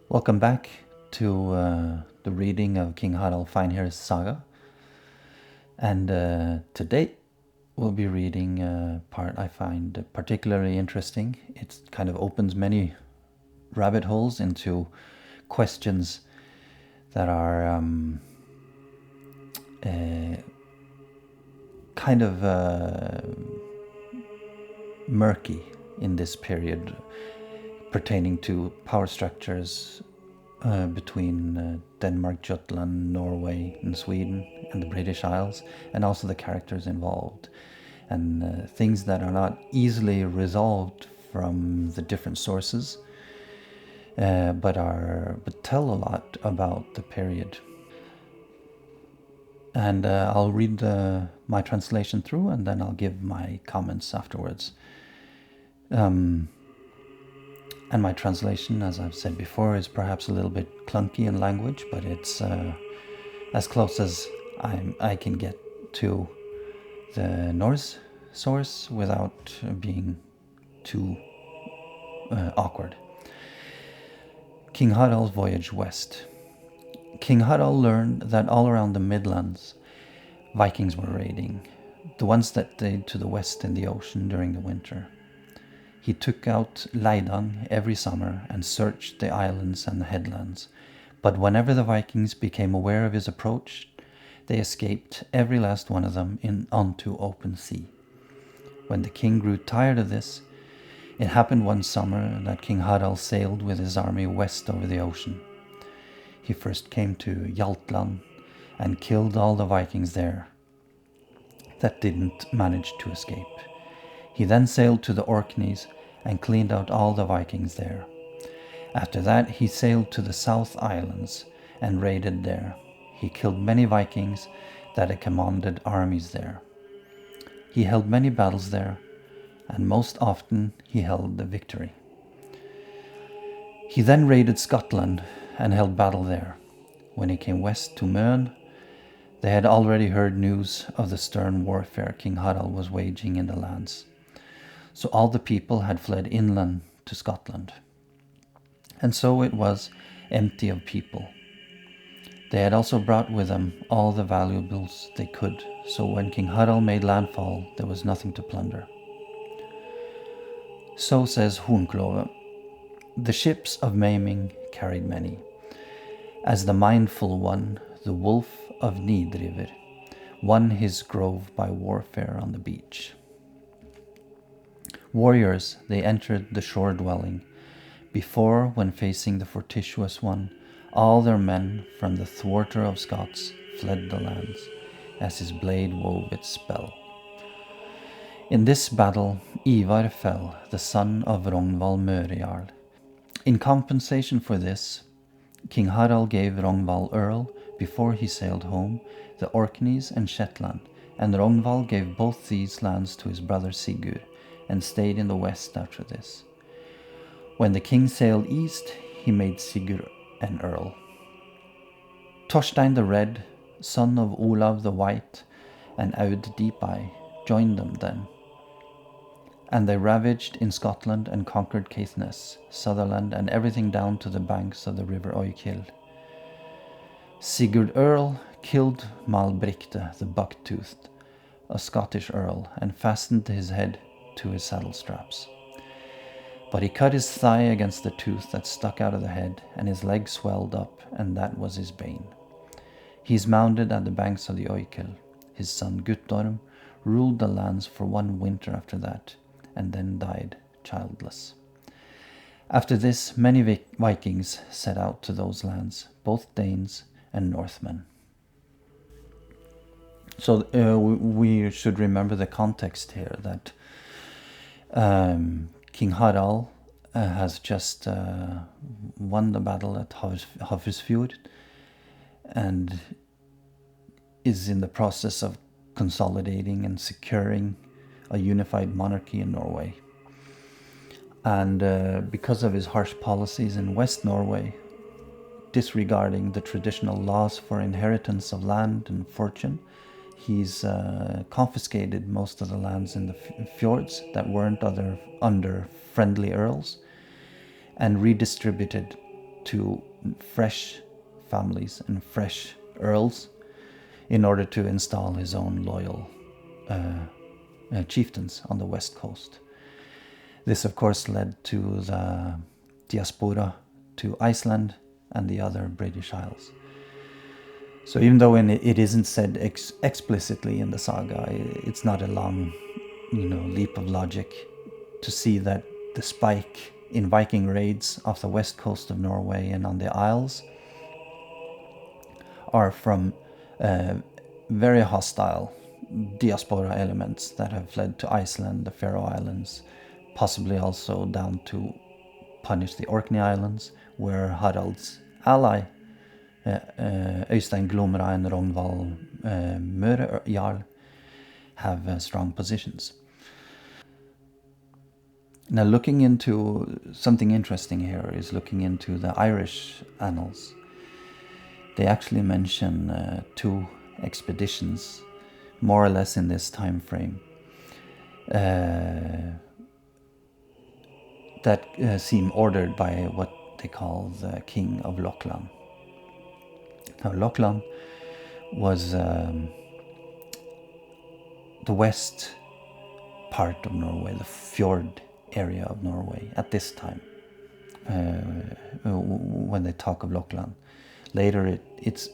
Welcome back to the reading of King Harald Finehair's Saga. And today we'll be reading a part I find particularly interesting. It kind of opens many rabbit holes into questions that are kind of murky in this period, pertaining to power structures between Denmark, Jutland, Norway, and Sweden, and the British Isles, and also the characters involved, and things that are not easily resolved from the different sources, but tell a lot about the period. And I'll read my translation through, and then I'll give my comments afterwards. And my translation, as I've said before, is perhaps a little bit clunky in language, but it's as close as I can get to the Norse source without being too awkward. King Harald's voyage west. King Harald learned that all around the Midlands, Vikings were raiding, the ones that stayed to the west in the ocean during the winter. He took out Leidang every summer and searched the islands and the headlands, but whenever the Vikings became aware of his approach, they escaped, every last one of them, onto open sea. When the king grew tired of this, it happened one summer that King Harald sailed with his army west over the ocean. He first came to Hjaltland and killed all the Vikings there that didn't manage to escape. He then sailed to the Orkneys and cleaned out all the Vikings there. After that, he sailed to the South Islands and raided there. He killed many Vikings that had commanded armies there. He held many battles there, and most often he held the victory. He then raided Scotland and held battle there. When he came west to Mön, they had already heard news of the stern warfare King Harald was waging in the lands. So all the people had fled inland to Scotland. And so it was empty of people. They had also brought with them all the valuables they could, so when King Harald made landfall, there was nothing to plunder. So says Hornklove, the ships of maiming carried many, as the mindful one, the wolf of Nidriver, won his grove by warfare on the beach. Warriors, they entered the shore dwelling. Before, when facing the fortuitous one, all their men from the thwarter of Scots fled the lands, as his blade wove its spell. In this battle, Ivar fell, the son of Ragnvald Mørejarl. In compensation for this, King Harald gave Ragnvald Earl, before he sailed home, the Orkneys and Shetland, and Ragnvald gave both these lands to his brother Sigurd, and stayed in the west after this. When the king sailed east, he made Sigurd an earl. Thorstein the Red, son of Olav the White, and Aud Deep-Eye, joined them then. And they ravaged in Scotland and conquered Caithness, Sutherland, and everything down to the banks of the river Oikill. Sigurd Earl killed Malbricte the Buck-Toothed, a Scottish earl, and fastened his head to his saddle straps. But he cut his thigh against the tooth that stuck out of the head, and his leg swelled up, and that was his bane. He is mounted at the banks of the Oikill. His son Guttorm ruled the lands for one winter after that, and then died childless. After this, many Vikings set out to those lands, both Danes and Northmen. So we should remember the context here, that King Harald has just won the battle at Hafrsfjord and is in the process of consolidating and securing a unified monarchy in Norway. And because of his harsh policies in West Norway, disregarding the traditional laws for inheritance of land and fortune, he's confiscated most of the lands in the fjords that weren't under friendly earls, and redistributed to fresh families and fresh earls in order to install his own loyal chieftains on the west coast. This, of course, led to the diaspora to Iceland and the other British Isles. So even though it isn't said explicitly in the saga, it's not a long, leap of logic to see that the spike in Viking raids off the west coast of Norway and on the Isles are from very hostile diaspora elements that have fled to Iceland, the Faroe Islands, possibly also down to punish the Orkney Islands, where Harald's ally, Øystein Glomra and Ragnvald Møre Jarl, have strong positions. Now, looking into something interesting here is looking into the Irish annals. They actually mention 2 expeditions, more or less in this time frame, that seem ordered by what they call the King of Lochlann. Now, Lochlann was the west part of Norway, the fjord area of Norway at this time, when they talk of Lochlann. Later it's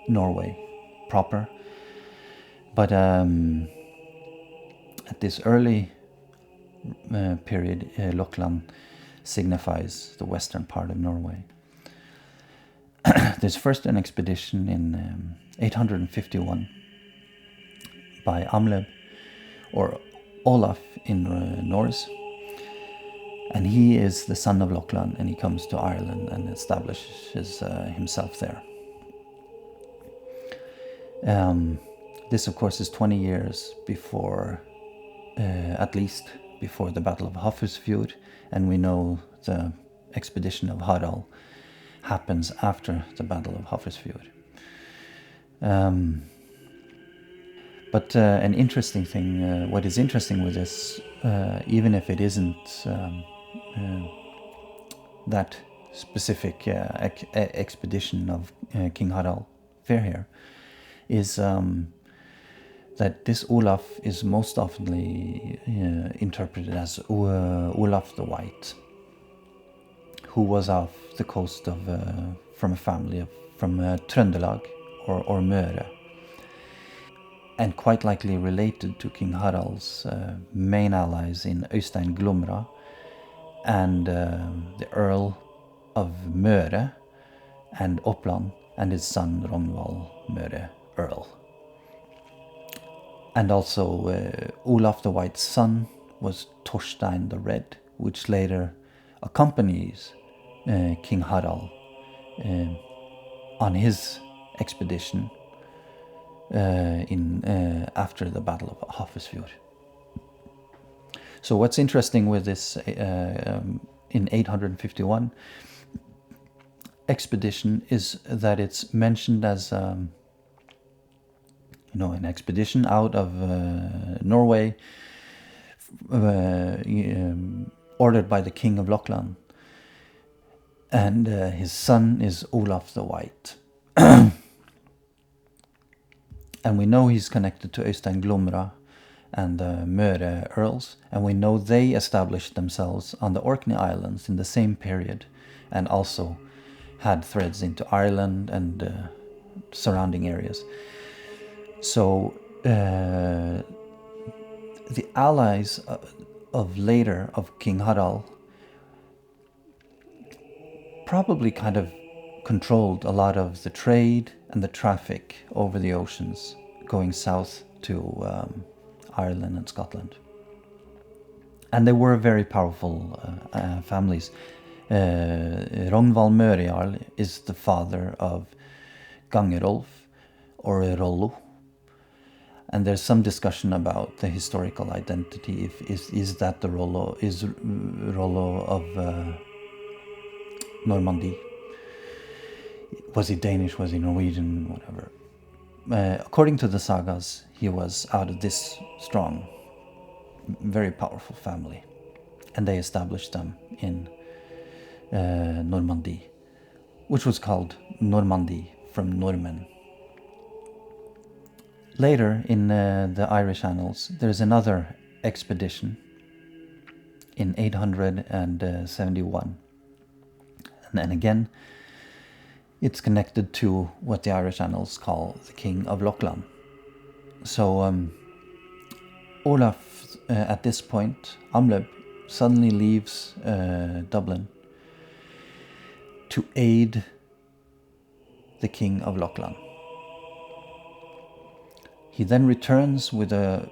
Norway proper, but at this early period, Lochlann signifies the western part of Norway. There's first an expedition in 851 by Amleb, or Olaf in Norse, and he is the son of Lochlann, and he comes to Ireland and establishes himself there. This, of course, is 20 years before, at least before the Battle of Hafrsfjord, and we know the expedition of Harald happens after the Battle of Hafrsfjord. But an interesting thing, what is interesting with this, even if it isn't that specific expedition of King Harald Finehair, is that this Olaf is most often interpreted as Olaf the White, who was off the coast of from a family from Trøndelag or Møre, and quite likely related to King Harald's main allies in Øystein Glomra and the Earl of Møre and Oppland, and his son Ragnvald Møre Earl. And also Olaf the White's son was Thorstein the Red, which later accompanies King Harald on his expedition after the Battle of Hafrsfjord. So what's interesting with this in 851 expedition is that it's mentioned as an expedition out of Norway, ordered by the King of Lochlann, and his son is Olaf the White. And we know he's connected to Øystein Glomra and the Møre Earls, and we know they established themselves on the Orkney Islands in the same period, and also had threads into Ireland and surrounding areas. So the allies of King Harald probably kind of controlled a lot of the trade and the traffic over the oceans going south to Ireland and Scotland. And they were very powerful families. Ragnvald Møre Jarl is the father of Gangerolf, or Rollo. And there's some discussion about the historical identity. Is that the Rollo of Normandy? Was he Danish? Was he Norwegian? Whatever. According to the sagas, he was out of this strong, very powerful family, and they established them in Normandy which was called Normandy from Norman. Later in the Irish annals, there's another expedition in 871. And then again, it's connected to what the Irish annals call the King of Lochlann. So Olaf, at this point, Amleb, suddenly leaves Dublin to aid the King of Lochlann. He then returns with a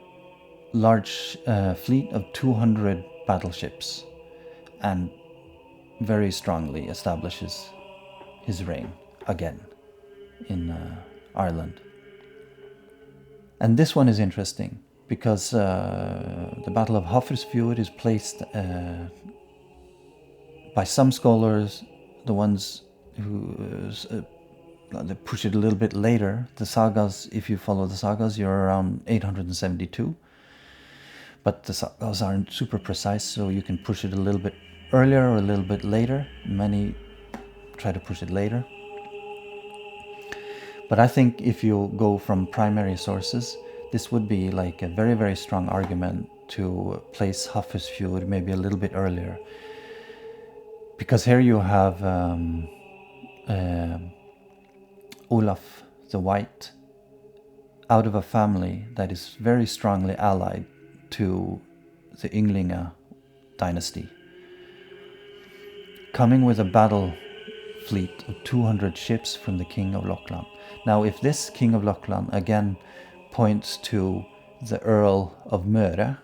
large fleet of 200 battleships and very strongly establishes his reign again in Ireland. And this one is interesting because the Battle of Hafrsfjord is placed by some scholars, the ones who they push it a little bit later. The sagas, if you follow the sagas, you're around 872. But the sagas aren't super precise, so you can push it a little bit earlier or a little bit later. Many try to push it later. But I think if you go from primary sources, this would be like a very, very strong argument to place Hafrsfjord maybe a little bit earlier. Because here you have Olaf the White, out of a family that is very strongly allied to the Ynglinga dynasty, coming with a battle fleet of 200 ships from the King of Lochlann. Now, if this King of Lochlann again points to the Earl of Møre,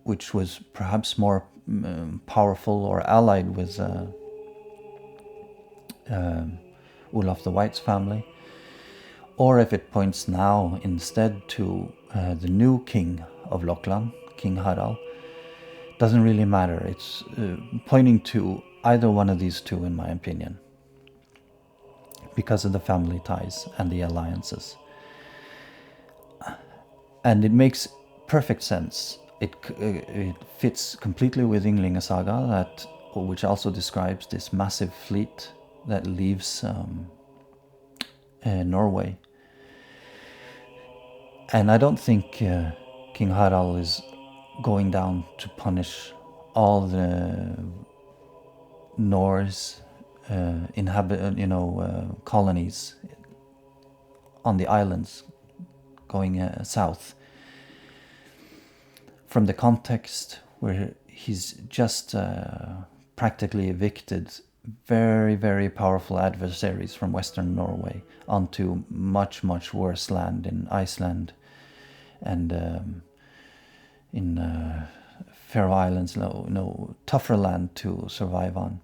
which was perhaps more powerful or allied with Olaf the White's family, or if it points now instead to the new King of Lochlann, King Harald, doesn't really matter. It's pointing to either one of these two, in my opinion, because of the family ties and the alliances. And it makes perfect sense. It fits completely with Ynglinga Saga, which also describes this massive fleet that leaves Norway. And I don't think King Harald is going down to punish all the Norse colonies on the islands going south. From the context where he's just practically evicted very, very powerful adversaries from Western Norway onto much, much worse land in Iceland and in Faroe Islands, no tougher land to survive on.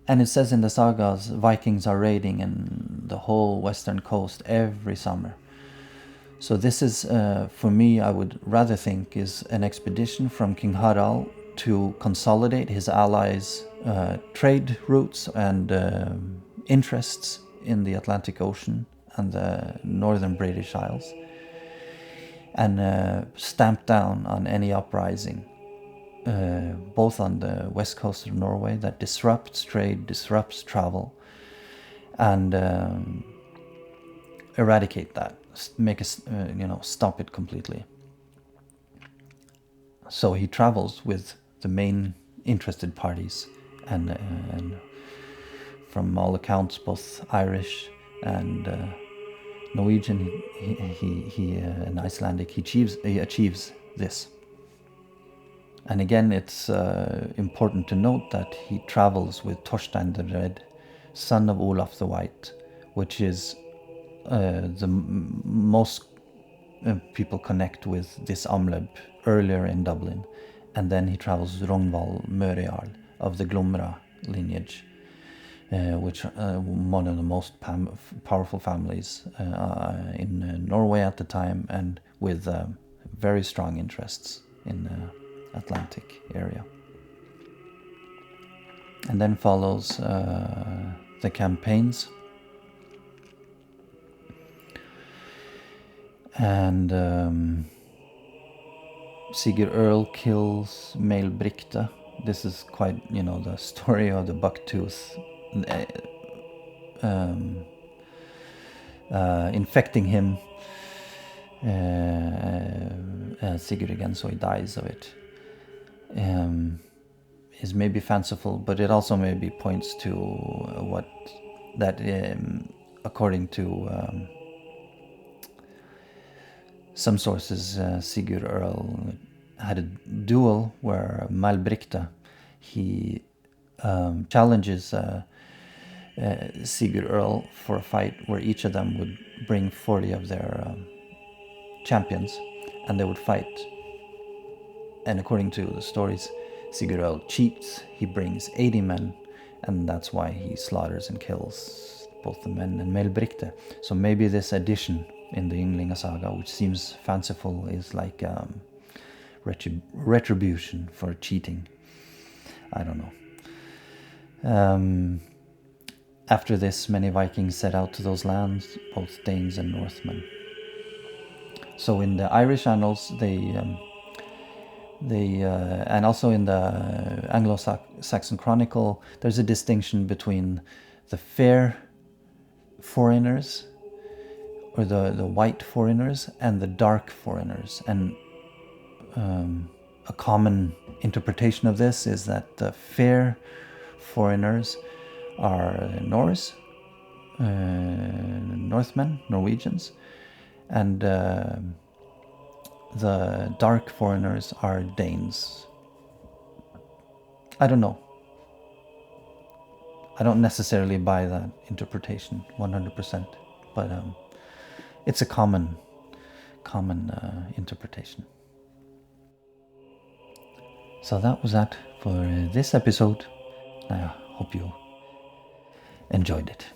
And it says in the sagas, Vikings are raiding in the whole western coast every summer. So this is, for me, I would rather think is an expedition from King Harald to consolidate his allies' trade routes and interests in the Atlantic Ocean and the northern British Isles, and stamp down on any uprising, both on the west coast of Norway that disrupts trade, disrupts travel, and eradicate that, make us, stop it completely. So he travels with the main interested parties, and from all accounts, both Irish and Norwegian, he and Icelandic, he achieves this. And again, it's important to note that he travels with Thorstein the Red, son of Olaf the White, which is the most people connect with this Amleb earlier in Dublin. And then he travels with Rognvald Mørejarl of the Glomra lineage, which one of the most powerful families in Norway at the time, and with very strong interests in Atlantic area. And then follows the campaigns. And Sigurd Earl kills Mael Bricte. This is quite, the story of the bucktooth infecting him, Sigurd again, so he dies of it, is maybe fanciful, but it also maybe points to what that, according to some sources, Sigurd Earl had a duel where Malbrikta, he challenges Sigurd Earl for a fight where each of them would bring 40 of their champions, and they would fight. And according to the stories, Sigurd Earl cheats. He brings 80 men, and that's why he slaughters and kills both the men and Malbrikta. So maybe this addition in the Ynglinga saga, which seems fanciful, is like retribution for cheating. I don't know. After this, many Vikings set out to those lands, both Danes and Northmen. So in the Irish annals, and also in the Anglo-Saxon Chronicle, there's a distinction between the fair foreigners, or the white foreigners, and the dark foreigners. And a common interpretation of this is that the fair foreigners are Norse, Northmen, Norwegians, and the dark foreigners are Danes. I don't know. I don't necessarily buy that interpretation 100%, but it's a common interpretation. So that was that for this episode. I hope you enjoyed it.